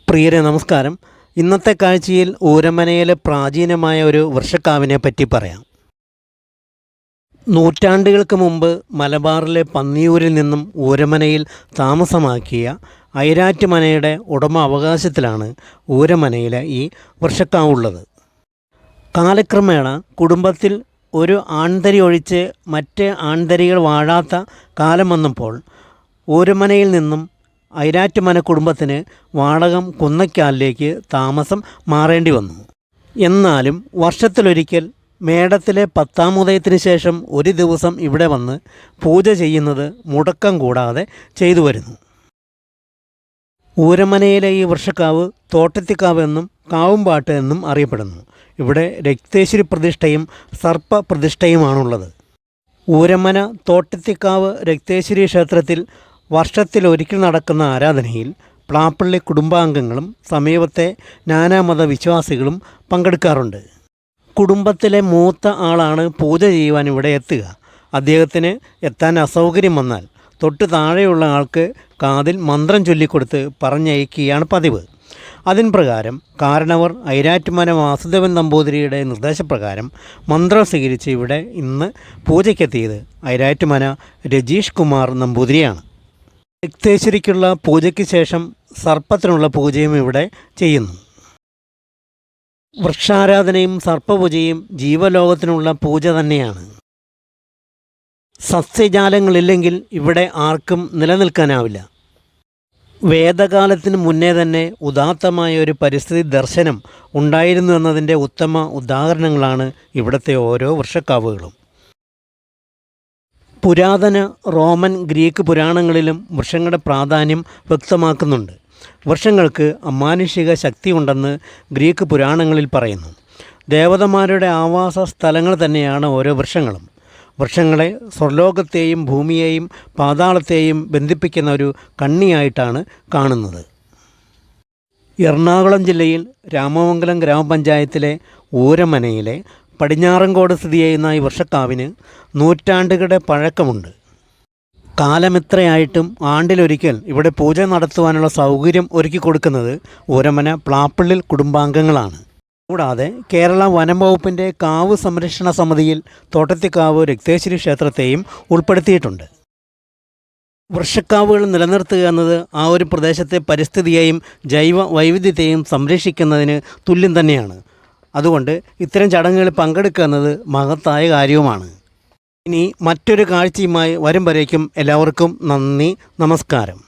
പ്രിയരെ നമസ്കാരം. ഇന്നത്തെ കാഴ്ചയിൽ ഊരമനയിലെ പ്രാചീനമായ ഒരു വൃക്ഷക്കാവിനെ പറ്റി പറയാം. നൂറ്റാണ്ടുകൾക്ക് മുമ്പ് മലബാറിലെ പന്നിയൂരിൽ നിന്നും ഊരമനയിൽ താമസമാക്കിയ ഐരാറ്റുമനയുടെ ഉടമ അവകാശത്തിലാണ് ഊരമനയിലെ ഈ വൃക്ഷക്കാവുള്ളത്. കാലക്രമേണ കുടുംബത്തിൽ ഒരു ആൺതരി ഒഴിച്ച് മറ്റ് ആൺതരികൾ വാഴാത്ത കാലം വന്നപ്പോൾ ഊരമനയിൽ നിന്നും ഐരാറ്റുമന കുടുംബത്തിന് വാടകം കുന്നയ്ക്കാലിലേക്ക് താമസം മാറേണ്ടി വന്നു. എന്നാലും വർഷത്തിലൊരിക്കൽ മേടത്തിലെ 10-ാം ഉദയത്തിന് ശേഷം ഒരു ദിവസം ഇവിടെ വന്ന് പൂജ ചെയ്യുന്നത് മുടക്കം കൂടാതെ ചെയ്തു വരുന്നു. ഊരമനയിലെ ഈ വൃക്ഷക്കാവ് തോട്ടത്തിക്കാവ് എന്നും കാവുംപാട്ട് എന്നും അറിയപ്പെടുന്നു. ഇവിടെ രക്തേശ്വരി പ്രതിഷ്ഠയും സർപ്പ പ്രതിഷ്ഠയുമാണുള്ളത്. ഊരമന തോട്ടത്തിക്കാവ് രക്തേശ്വരി ക്ഷേത്രത്തിൽ വർഷത്തിലൊരിക്കൽ നടക്കുന്ന ആരാധനയിൽ പ്ലാപ്പള്ളി കുടുംബാംഗങ്ങളും സമീപത്തെ നാനാമത വിശ്വാസികളും പങ്കെടുക്കാറുണ്ട്. കുടുംബത്തിലെ മൂത്ത ആളാണ് പൂജ ചെയ്യുവാൻ ഇവിടെ എത്തുക. അദ്ദേഹത്തിന് എത്താൻ അസൗകര്യം വന്നാൽ തൊട്ട് താഴെയുള്ള ആൾക്ക് കാതിൽ മന്ത്രം ചൊല്ലിക്കൊടുത്ത് പറഞ്ഞയക്കുകയാണ് പതിവ്. അതിന് പ്രകാരം കാരണവർ ഐരാറ്റുമന വാസുദേവൻ നമ്പൂതിരിയുടെ നിർദ്ദേശപ്രകാരം മന്ത്രം സ്വീകരിച്ച് ഇവിടെ ഇന്ന് പൂജയ്ക്കെത്തിയത് ഐരാറ്റുമന രജീഷ് കുമാർ നമ്പൂതിരിയാണ്. രക്തേശ്വരിക്കുള്ള പൂജയ്ക്ക് ശേഷം സർപ്പത്തിനുള്ള പൂജയും ഇവിടെ ചെയ്യുന്നു. വൃക്ഷാരാധനയും സർപ്പപൂജയും ജീവലോകത്തിനുള്ള പൂജ തന്നെയാണ്. സസ്യജാലങ്ങളില്ലെങ്കിൽ ഇവിടെ ആർക്കും നിലനിൽക്കാനാവില്ല. വേദകാലത്തിന് മുന്നേ തന്നെ ഉദാത്തമായ ഒരു പരിസ്ഥിതി ദർശനം ഉണ്ടായിരുന്നു എന്നതിൻ്റെ ഉത്തമ ഉദാഹരണങ്ങളാണ് ഇവിടുത്തെ ഓരോ വൃക്ഷക്കാവുകളും. പുരാതന റോമൻ ഗ്രീക്ക് പുരാണങ്ങളിലും വൃക്ഷങ്ങളുടെ പ്രാധാന്യം വ്യക്തമാക്കുന്നുണ്ട്. വൃക്ഷങ്ങൾക്ക് അമാനുഷിക ശക്തിയുണ്ടെന്ന് ഗ്രീക്ക് പുരാണങ്ങളിൽ പറയുന്നു. ദേവതമാരുടെ ആവാസ സ്ഥലങ്ങൾ തന്നെയാണ് ഓരോ വൃക്ഷങ്ങളും. വൃക്ഷങ്ങളെ സ്വർലോകത്തെയും ഭൂമിയെയും പാതാളത്തെയും ബന്ധിപ്പിക്കുന്ന ഒരു കണ്ണിയായിട്ടാണ് കാണുന്നത്. എറണാകുളം ജില്ലയിൽ രാമമംഗലം ഗ്രാമപഞ്ചായത്തിലെ ഊരമനയിലെ പടിഞ്ഞാറങ്കോട് സ്ഥിതി ചെയ്യുന്ന ഈ വൃക്ഷക്കാവിന് നൂറ്റാണ്ടുകളുടെ പഴക്കമുണ്ട്. കാലമെത്രയായിട്ടും ആണ്ടിലൊരിക്കൽ ഇവിടെ പൂജ നടത്തുവാനുള്ള സൗകര്യം ഒരുക്കി കൊടുക്കുന്നത് ഊരമന പ്ലാപ്പള്ളിൽ കുടുംബാംഗങ്ങളാണ്. കൂടാതെ കേരള വനം വകുപ്പിൻ്റെ കാവ് സംരക്ഷണ സമിതിയിൽ തോട്ടത്തിക്കാവ് രക്തേശ്വരി ക്ഷേത്രത്തെയും ഉൾപ്പെടുത്തിയിട്ടുണ്ട്. വൃക്ഷക്കാവുകൾ നിലനിർത്തുക എന്നത് ആ ഒരു പ്രദേശത്തെ പരിസ്ഥിതിയെയും ജൈവ വൈവിധ്യത്തെയും സംരക്ഷിക്കുന്നതിന് തുല്യം തന്നെയാണ്. അതുകൊണ്ട് ഇത്തരം ചടങ്ങുകളിൽ പങ്കെടുക്കുക എന്നത് മഹത്തായ കാര്യവുമാണ്. ഇനി മറ്റൊരു കാഴ്ചയുമായി വരും വരേക്കും എല്ലാവർക്കും നന്ദി, നമസ്കാരം.